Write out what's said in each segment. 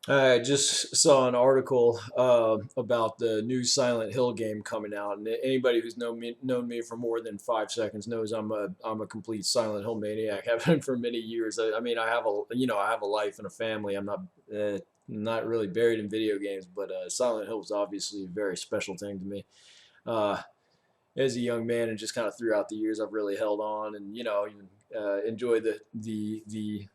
I just saw an article about the new Silent Hill game coming out, and anybody who's known me for more than 5 seconds knows I'm a complete Silent Hill maniac. Have been for many years. I mean, I have I have a life and a family. I'm not really buried in video games, but Silent Hill is obviously a very special thing to me. Uh, as a young man, and just kind of throughout the years, I've really held on, and even enjoyed the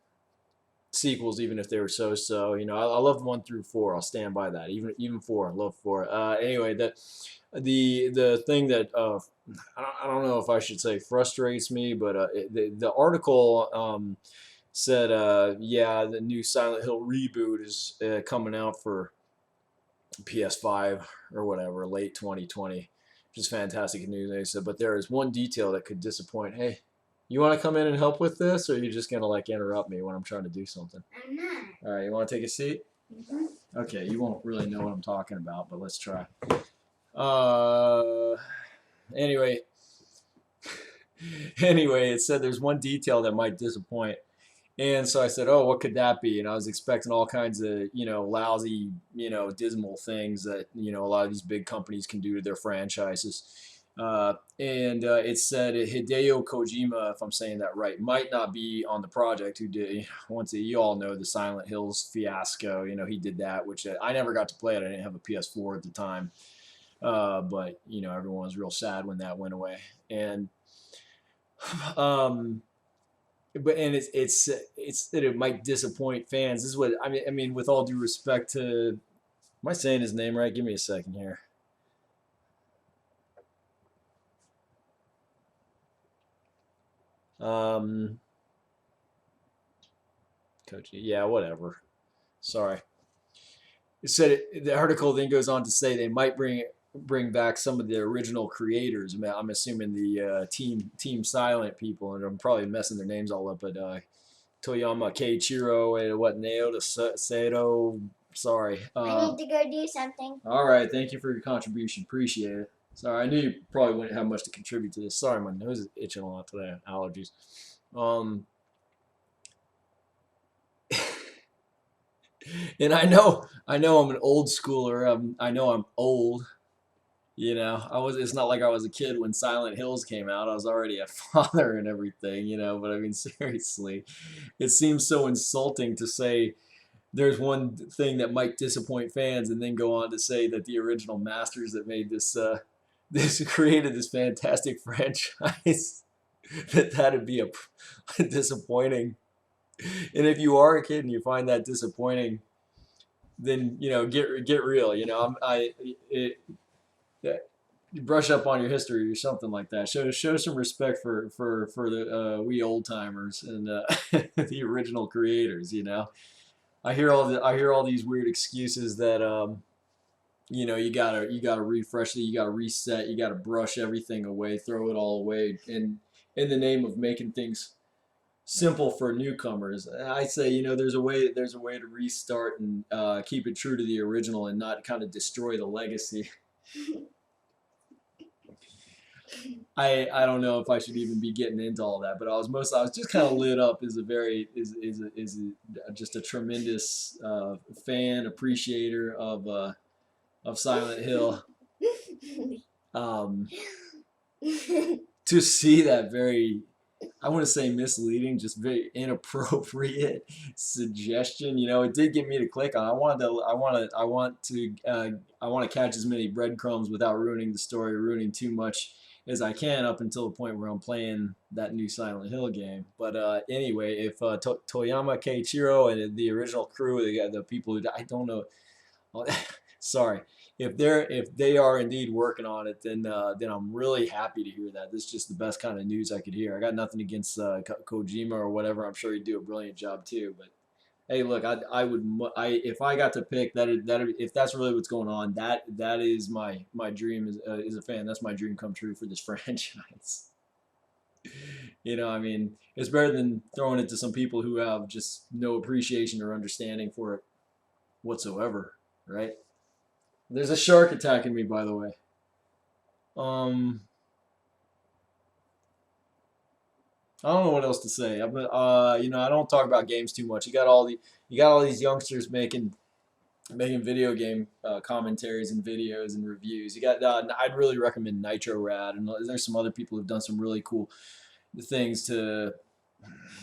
sequels, even if they were so. I loved 1 through 4. I'll stand by that. Even 4, I love 4. Anyway, the thing that I don't know if I should say frustrates me, but the article said, yeah, the new Silent Hill reboot is coming out for PS5 or whatever, late 2020, which is fantastic news. They said, but there is one detail that could disappoint. Hey, you want to come in and help with this, or are you just gonna like interrupt me when I'm trying to do something? I'm not. All right, you want to take a seat? Mm-hmm. Okay, you won't really know what I'm talking about, but let's try. Uh, anyway, anyway, it said there's one detail that might disappoint. And so I said, "Oh, what could that be?" And I was expecting all kinds of, lousy, dismal things that, a lot of these big companies can do to their franchises. And it said Hideo Kojima, if I'm saying that right, might not be on the project. Who did once you all know the Silent Hills fiasco? He did that, which I never got to play it. I didn't have a PS4 at the time, but everyone was real sad when that went away. And um, it's that it might disappoint fans. This is what I mean. With all due respect to, am I saying his name right? Give me a second here. Um, Coach, yeah, whatever. Sorry. It said the article then goes on to say they might bring back some of the original creators. I'm assuming the Team Silent people, and I'm probably messing their names all up, but Toyama Keiichiro and what Naoto Sato. Sorry. I need to go do something. All right, thank you for your contribution. Appreciate it. Sorry, I knew you probably wouldn't have much to contribute to this. Sorry, my nose is itching a lot today. Allergies. Um, and I know I'm an old schooler. I know I'm old. I was. It's not like I was a kid when Silent Hills came out. I was already a father and everything. But I mean, seriously, it seems so insulting to say there's one thing that might disappoint fans, and then go on to say that the original masters that made this created this fantastic franchise that'd be a disappointing. And if you are a kid and you find that disappointing, then get real. You brush up on your history or something like that. Show some respect for the we old timers and the original creators. I hear all these weird excuses that you gotta refresh it, you gotta reset, you gotta brush everything away, throw it all away, and in the name of making things simple for newcomers. I say, there's a way to restart and keep it true to the original and not kind of destroy the legacy. I don't know if I should even be getting into all that, but I was just kind of lit up as a very just a tremendous fan appreciator of Silent Hill. Um, to see that very, I want to say misleading, just very inappropriate suggestion. It did get me to click on. I want to catch as many breadcrumbs without ruining the story, ruining too much as I can up until the point where I'm playing that new Silent Hill game. But anyway, if Toyama Keiichiro and the original crew, the people who I don't know, sorry, if they are indeed working on it, then I'm really happy to hear that. This is just the best kind of news I could hear. I got nothing against Kojima or whatever. I'm sure he'd do a brilliant job too. But hey, look, if I got to pick if that's really what's going on, that is my dream as a fan. That's my dream come true for this franchise. It's better than throwing it to some people who have just no appreciation or understanding for it whatsoever, right? There's a shark attacking me, by the way. Um, I don't know what else to say. I don't talk about games too much. You got all these youngsters making making video game commentaries and videos and reviews. You got I'd really recommend Nitro Rad, and there's some other people who've done some really cool things to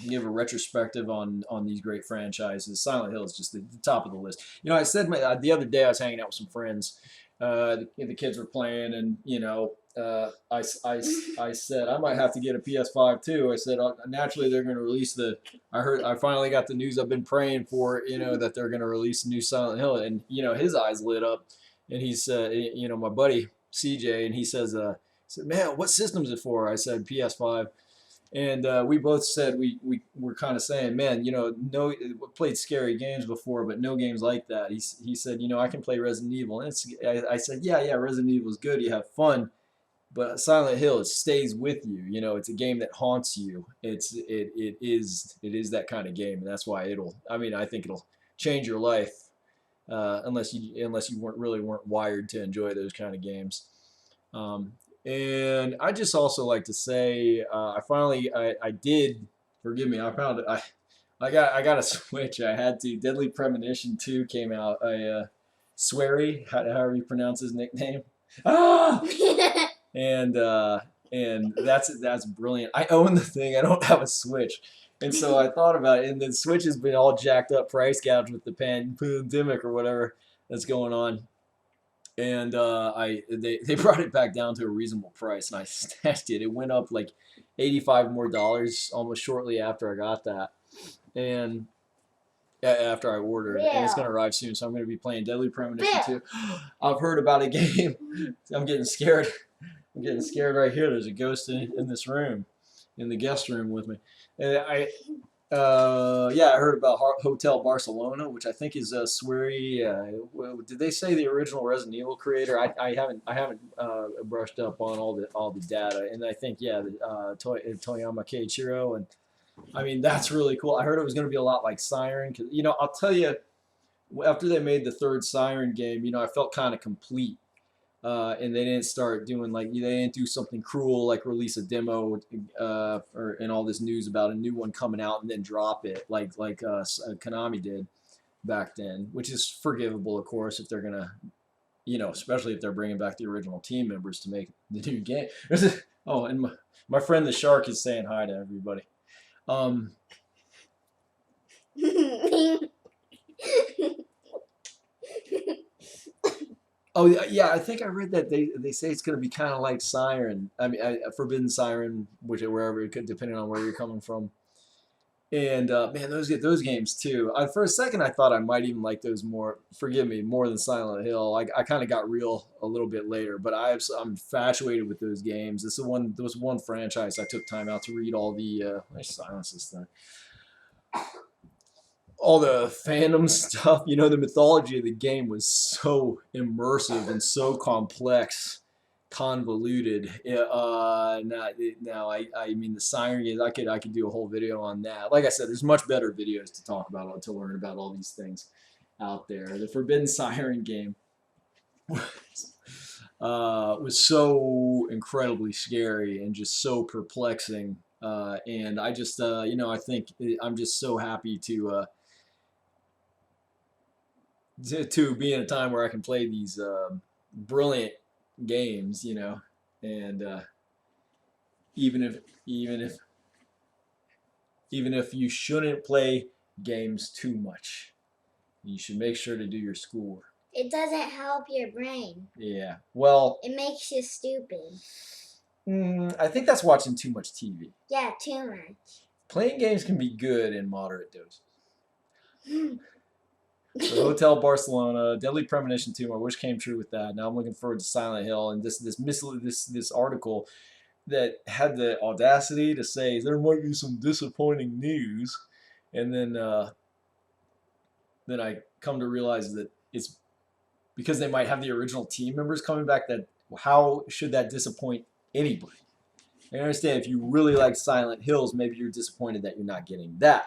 give a retrospective on these great franchises. Silent Hill is just the top of the list. I said the other day I was hanging out with some friends. The kids were playing, and I said I might have to get a PS5 too. I said naturally they're going to release I finally got the news I've been praying for. That they're going to release a new Silent Hill, and his eyes lit up, and he said, my buddy CJ, and he said, man, what system is it for? I said PS5. And we both said we were kind of saying, man, no, played scary games before, but no games like that. He said, I can play Resident Evil. And I said, yeah, Resident Evil is good. You have fun. But Silent Hill, it stays with you. It's a game that haunts you. It is that kind of game, and that's why I think it'll change your life, unless you weren't wired to enjoy those kind of games. And I just also like to say, I did, forgive me, I found it. I got a Switch. I had to. Deadly Premonition 2 came out. Swery, however you pronounce his nickname. Ah! and that's brilliant. I own the thing. I don't have a Switch. And so I thought about it, and the Switch has been all jacked up, price gouged with the pandemic or whatever that's going on. And they brought it back down to a reasonable price, and I stashed it. It went up like $85 more almost shortly after I got that, and after I ordered, and it's gonna arrive soon. So I'm gonna be playing Deadly Premonition 2. I've heard about a game. I'm getting scared. I'm getting scared right here. There's a ghost in this room, in the guest room with me. And I heard about Hotel Barcelona, which I think is Swery. Did they say the original Resident Evil creator? I haven't brushed up on all the data, and I think Toyama Keiichiro, and I mean that's really cool. I heard it was going to be a lot like Siren, because I'll tell you, after they made the third Siren game, I felt kind of complete. And they didn't start doing they didn't do something cruel like release a demo and all this news about a new one coming out and then drop it like Konami did back then, which is forgivable, of course, if they're gonna, especially if they're bringing back the original team members to make the new game. Oh, and my friend the Shark is saying hi to everybody. Oh yeah, I think I read that they say it's going to be kind of like Siren. I mean, Forbidden Siren, wherever it could, depending on where you're coming from. And man, those games too. For a second, I thought I might even like those more. Forgive me, more than Silent Hill. I kind of got real a little bit later, but I'm infatuated with those games. This is one franchise I took time out to read all the. Let's silence this thing. All the fandom stuff, the mythology of the game was so immersive and so complex, convoluted. Now, I mean, the Siren games, I could do a whole video on that. Like I said, there's much better videos to talk about, to learn about all these things out there. The Forbidden Siren game was so incredibly scary and just so perplexing. And I just, I think I'm just so happy to be in a time where I can play these brilliant games, and even if you shouldn't play games too much, you should make sure to do your schoolwork. It doesn't help your brain. Yeah, well, it makes you stupid. I think that's watching too much TV. Yeah, too much. Playing games can be good in moderate doses. So Hotel Barcelona, Deadly Premonition 2, I wish came true with that. Now I'm looking forward to Silent Hill, and this article that had the audacity to say there might be some disappointing news, and then I come to realize that it's because they might have the original team members coming back. That how should that disappoint anybody? I understand if you really like Silent Hills, maybe you're disappointed that you're not getting that.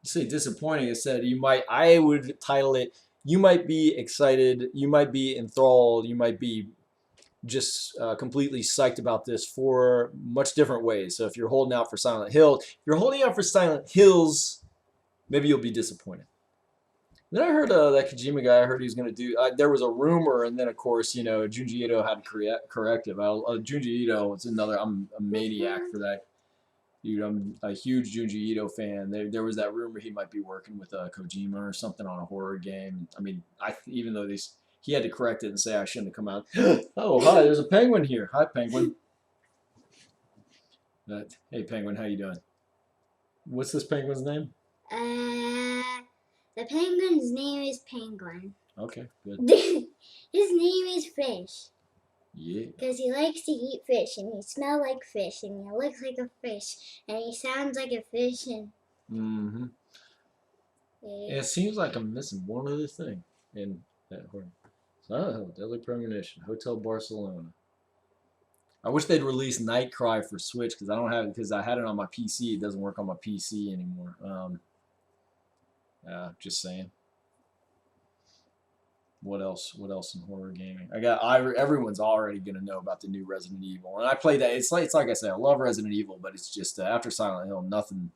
Say disappointing, I said I would title it, you might be excited, you might be enthralled, you might be just completely psyched about this for much different ways. So if you're holding out for Silent Hill, maybe you'll be disappointed. Then I heard that Kojima guy. I heard he was gonna do. There was a rumor, and then of course, Junji Ito had to correct it. Junji Ito was another. I'm a maniac for that. Dude, I'm a huge Junji Ito fan. There was that rumor he might be working with Kojima or something on a horror game. I mean, even though he had to correct it and say I shouldn't have come out. Oh, hi, there's a penguin here. Hi, penguin. Hey, penguin, how you doing? What's this penguin's name? The penguin's name is Penguin. Okay, good. His name is Fish. Yeah. Because he likes to eat fish, and he smells like fish, and he looks like a fish, and he sounds like a fish, and... Mm-hmm. Yeah. It seems like I'm missing one other thing in that horror. Oh, Deadly Premonition, Hotel Barcelona. I wish they'd release Night Cry for Switch because I don't have it because I had it on my PC. It doesn't work on my PC anymore. Just saying. What else? What else in horror gaming? Everyone's already gonna know about the new Resident Evil, and I played that. It's like I said, I love Resident Evil, but it's just after Silent Hill, nothing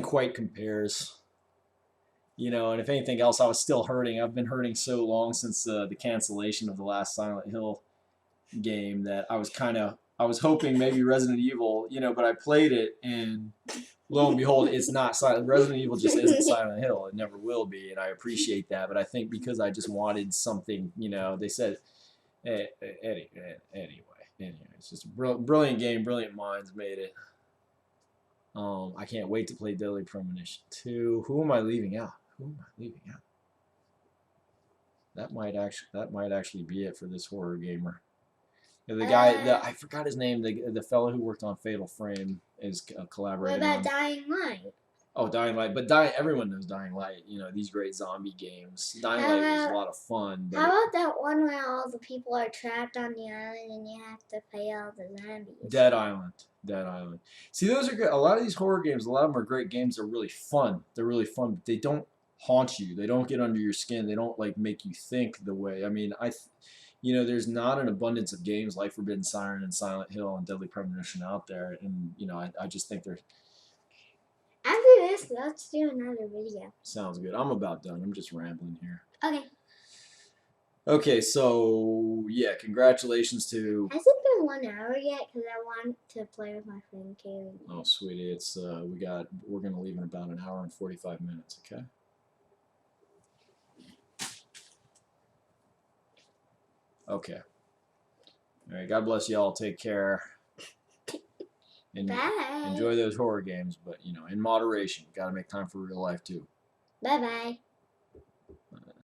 quite compares. And if anything else, I was still hurting. I've been hurting so long since the cancellation of the last Silent Hill game that I was hoping maybe Resident Evil, but I played it and lo and behold, it's not Silent. Resident Evil just isn't Silent Hill. It never will be, and I appreciate that. But I think because I just wanted something, they said anyway, it's just a brilliant game. Brilliant minds made it. I can't wait to play Deadly Premonition 2. Who am I leaving out? That might actually be it for this horror gamer. The guy, I forgot his name. The fellow who worked on Fatal Frame is collaborating. What about Dying Light? Oh, Dying Light, but everyone knows Dying Light. These great zombie games. Dying Light was a lot of fun. How about that one where all the people are trapped on the island and you have to fight all the zombies? Dead Island. See, those are good. A lot of these horror games, a lot of them are great games. They're really fun. But they don't haunt you. They don't get under your skin. They don't make you think the way. I mean, there's not an abundance of games like Forbidden Siren and Silent Hill and Deadly Premonition out there, and I just think they're. After this, let's do another video. Sounds good. I'm about done. I'm just rambling here. Okay. Okay, so yeah, congratulations to. Has it been 1 hour yet? Because I want to play with my friend Kaylee. Oh, sweetie, it's we're gonna leave in about an hour and 45 minutes. Okay. Okay. All right. God bless y'all. Take care. And Bye. enjoy those horror games, but in moderation. Got to make time for real life too. Bye bye.